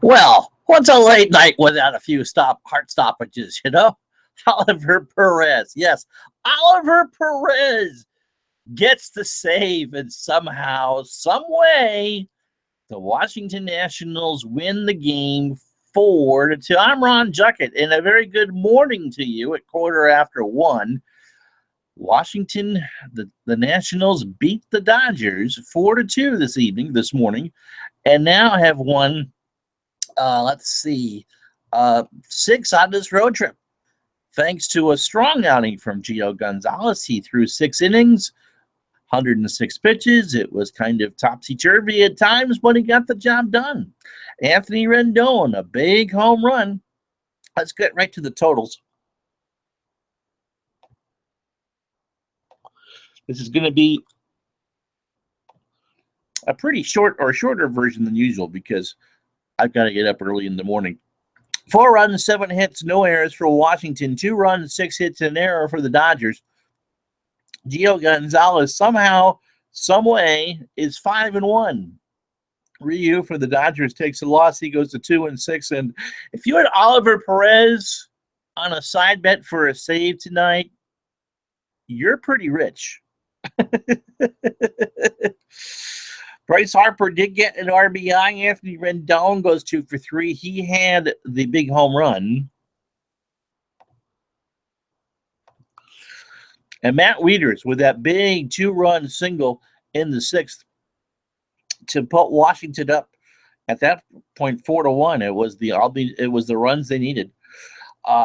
Well, what's a late night without a few heart stoppages, you know? Oliver Perez. Yes, Oliver Perez gets the save, and somehow, some way, the Washington Nationals win the game 4-2. I'm Ron Juckett, and a very good morning to you at 1:15. Washington, the Nationals beat the Dodgers 4-2 this morning, and now have won, let's see, 6 on this road trip. Thanks to a strong outing from Gio Gonzalez. He threw 6 innings, 106 pitches. It was kind of topsy-turvy at times, but he got the job done. Anthony Rendon, a big home run. Let's get right to the totals. This is going to be a pretty shorter version than usual because I've got to get up early in the morning. 4 runs, 7 hits, no errors for Washington. 2 runs, 6 hits, and an error for the Dodgers. Gio Gonzalez somehow, some way, is 5-1. Ryu for the Dodgers takes a loss. He goes to 2-6. And if you had Oliver Perez on a side bet for a save tonight, you're pretty rich. Bryce Harper did get an RBI. Anthony Rendon goes 2 for 3. He had the big home run. And Matt Wieters with that big 2-run single in the 6th to put Washington up at that point 4-1. It was the runs they needed.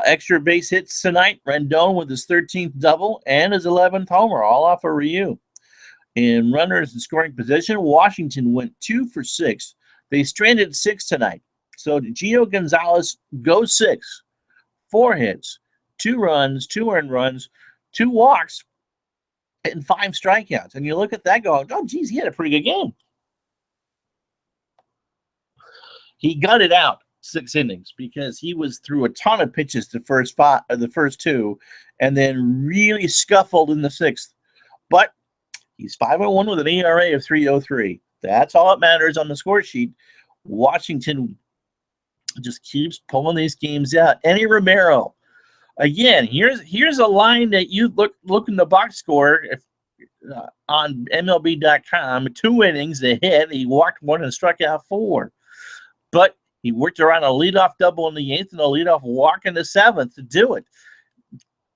Extra base hits tonight. Rendon with his 13th double and his 11th homer, all off of Ryu. In runners in scoring position, Washington went 2 for 6. They stranded 6 tonight. So Gio Gonzalez goes 6, 4 hits, 2 runs, 2 earned runs, 2 walks, and 5 strikeouts. And you look at that going, oh, geez, he had a pretty good game. He gutted out 6 innings because he was through a ton of pitches the first 2, and then really scuffled in the 6th. But he's 5-1 with an ERA of 3.03. That's all that matters on the score sheet. Washington just keeps pulling these games out. Eddie Romero, again, here's a line that you look in the box score on MLB.com. 2 innings, a hit. He walked 1 and struck out 4. But he worked around a leadoff double in the 8th and a leadoff walk in the 7th to do it.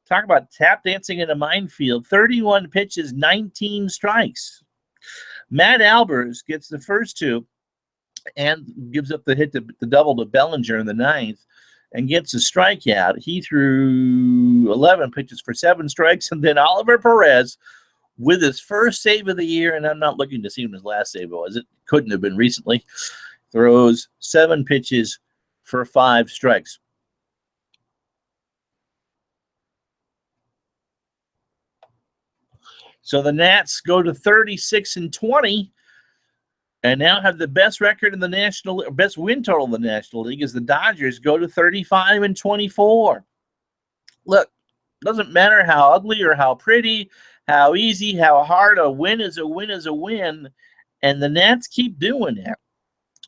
Talk about tap dancing in a minefield. 31 pitches, 19 strikes. Matt Albers gets the first 2 and gives up the double to Bellinger in the 9th and gets a strikeout. He threw 11 pitches for 7 strikes. And then Oliver Perez with his first save of the year, and I'm not looking to see when his last save was. It couldn't have been recently. Throws 7 pitches for 5 strikes. So the Nats go to 36-20 and now have the best record in the National League, best win total in the National League, as the Dodgers go to 35-24. Look, doesn't matter how ugly or how pretty, how easy, how hard, a win is a win is a win, and the Nats keep doing that.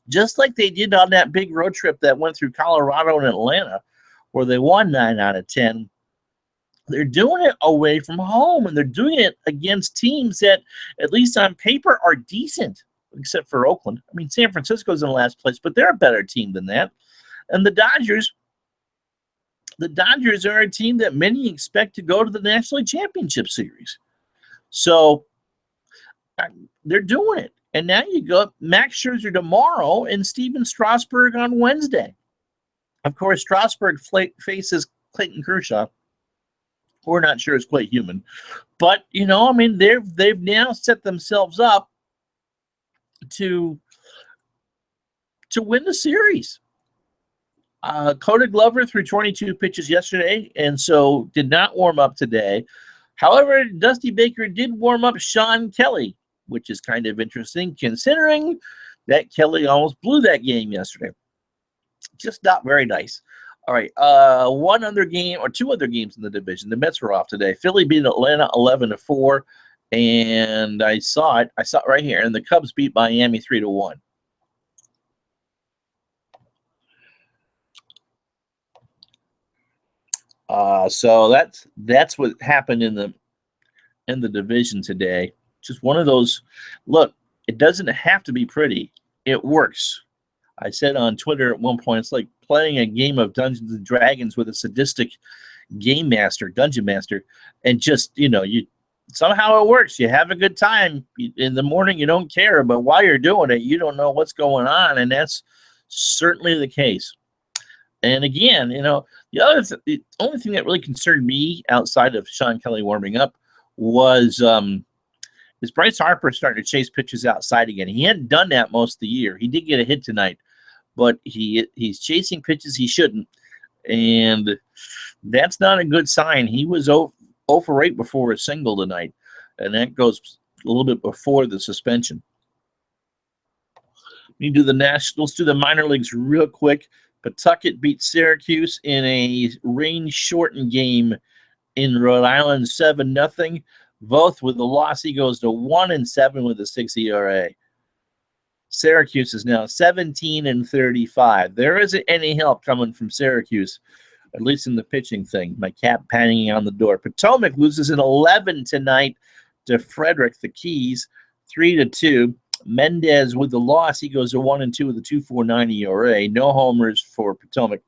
Just like they did on that big road trip that went through Colorado and Atlanta, where they won 9 out of 10. They're doing it away from home, and they're doing it against teams that, at least on paper, are decent, except for Oakland. I mean, San Francisco's in last place, but they're a better team than that. And the Dodgers are a team that many expect to go to the National League Championship Series. So they're doing it. And now you go Max Scherzer tomorrow and Steven Strasburg on Wednesday. Of course, Strasburg faces Clayton Kershaw. We're not sure it's quite human. But, I mean, they've now set themselves up to win the series. Cody Glover threw 22 pitches yesterday, and so did not warm up today. However, Dusty Baker did warm up Sean Kelly, which is kind of interesting considering that Kelly almost blew that game yesterday. Just not very nice. All right, 2 other games in the division. The Mets were off today. Philly beat Atlanta 11-4, and I saw it right here. And the Cubs beat Miami 3-1. So that's what happened in the division today. Just one of those. Look, it doesn't have to be pretty. It works. I said on Twitter at one point, it's like playing a game of Dungeons and Dragons with a sadistic game master, dungeon master, and just you somehow it works. You have a good time in the morning. You don't care, but while you're doing it, you don't know what's going on, and that's certainly the case. And again, the only thing that really concerned me outside of Sean Kelly warming up was is Bryce Harper starting to chase pitches outside again. He hadn't done that most of the year. He did get a hit tonight, but he's chasing pitches he shouldn't, and that's not a good sign. He was 0 for 8 before a single tonight, and that goes a little bit before the suspension. We do the Nationals, do the minor leagues real quick. Pawtucket beat Syracuse in a rain-shortened game in Rhode Island, 7-0. Both with the loss, he goes to 1-7 with a 6 ERA. Syracuse is now 17-35. There isn't any help coming from Syracuse, at least in the pitching thing. My cat banging on the door. Potomac loses an 11 tonight to Frederick the Keys, 3-2. Mendez with the loss, he goes to 1-2 with a 2.49 ERA. No homers for Potomac.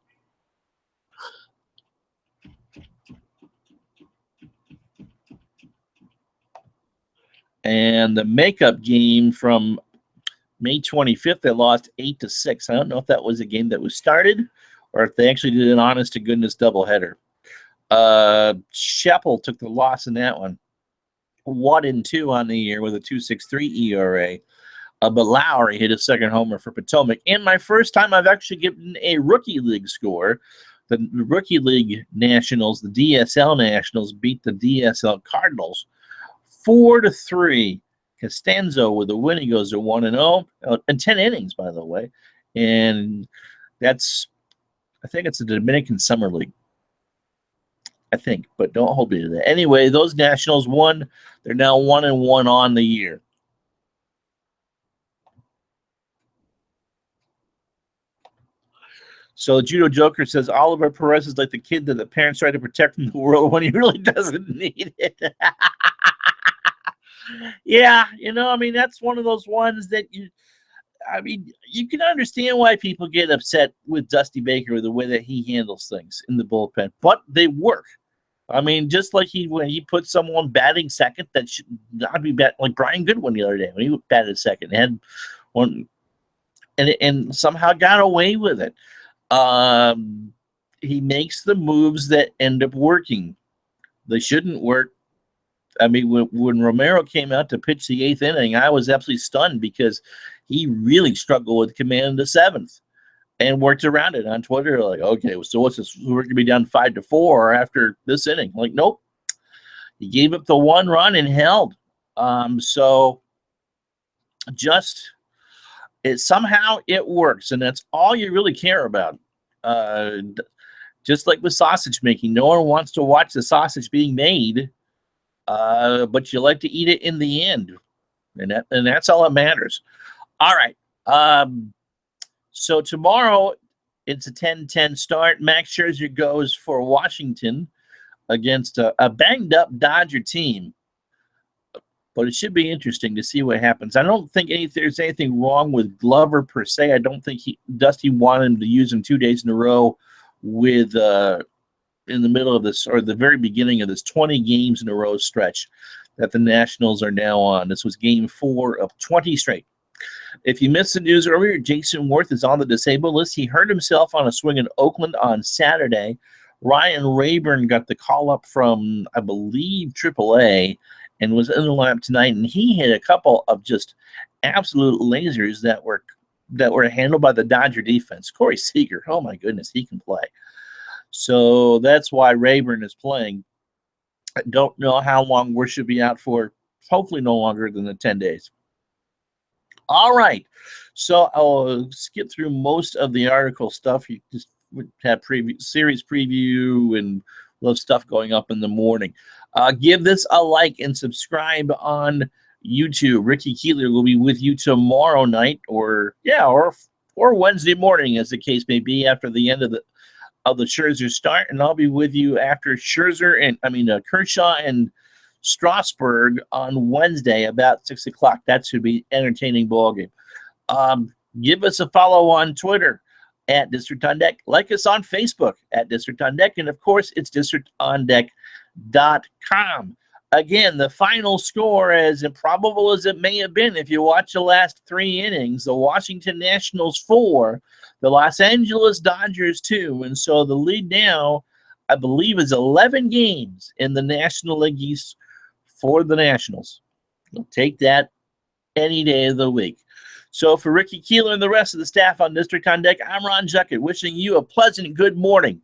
And the makeup game from May 25th, they lost 8-6. I don't know if that was a game that was started or if they actually did an honest-to-goodness doubleheader. Sheppel took the loss in that one. 1-2 on the year with a 2.63 ERA. But Lowry hit a second homer for Potomac. And my first time I've actually given a Rookie League score. The Rookie League Nationals, the DSL Nationals, beat the DSL Cardinals 4-3. Costanzo with a win. He goes to 1-0 and 10 innings, by the way. And I think it's a Dominican Summer League. I think, but don't hold me to that. Anyway, those Nationals won. They're now 1-1 on the year. So Judo Joker says Oliver Perez is like the kid that the parents try to protect from the world when he really doesn't need it. Yeah, that's one of those ones that you can understand why people get upset with Dusty Baker, the way that he handles things in the bullpen, but they work. Just like when he put someone batting second that should not be like Brian Goodwin the other day when he batted second, had one and somehow got away with it. He makes the moves that end up working. They shouldn't work. When Romero came out to pitch the 8th inning, I was absolutely stunned because he really struggled with command in the 7th and worked around it on Twitter. Like, okay, so what's this? We're going to be down 5-4 after this inning. Like, nope. He gave up the 1 run and held. So somehow it works, and that's all you really care about. Just like with sausage making, no one wants to watch the sausage being made, but you like to eat it in the end, and that's all that matters. All right. So tomorrow it's a 10-10 start. Max Scherzer goes for Washington against a banged-up Dodger team. But it should be interesting to see what happens. I don't think there's anything wrong with Glover per se. I don't think Dusty wanted him to use him 2 days in a row with in the middle of this, or the very beginning of this 20 games in a row stretch that the Nationals are now on. This was game 4 of 20 straight. If you missed the news earlier, Jason Worth is on the disabled list. He hurt himself on a swing in Oakland on Saturday. Ryan Rayburn got the call up from, I believe, AAA, and was in the lineup tonight, and he hit a couple of just absolute lasers that were handled by the Dodger defense. Corey Seager, oh my goodness, he can play. So that's why Rayburn is playing. I don't know how long we should be out for. Hopefully no longer than the 10 days. All right. So I'll skip through most of the article stuff. You just would have series preview and love stuff going up in the morning. Give this a like and subscribe on YouTube. Ricky Keeler will be with you tomorrow night or Wednesday morning, as the case may be, after the end of of the Scherzer start, and I'll be with you after Kershaw and Strasburg on Wednesday about 6 o'clock. That should be an entertaining ballgame. Give us a follow on Twitter at District on Deck. Like us on Facebook at District on Deck. And, of course, it's districtondeck.com. Again, the final score, as improbable as it may have been, if you watch the last 3 innings, the Washington Nationals 4, the Los Angeles Dodgers 2. And so the lead now, I believe, is 11 games in the National League East for the Nationals. You'll take that any day of the week. So for Ricky Keeler and the rest of the staff on District on Deck, I'm Ron Juckett, wishing you a pleasant good morning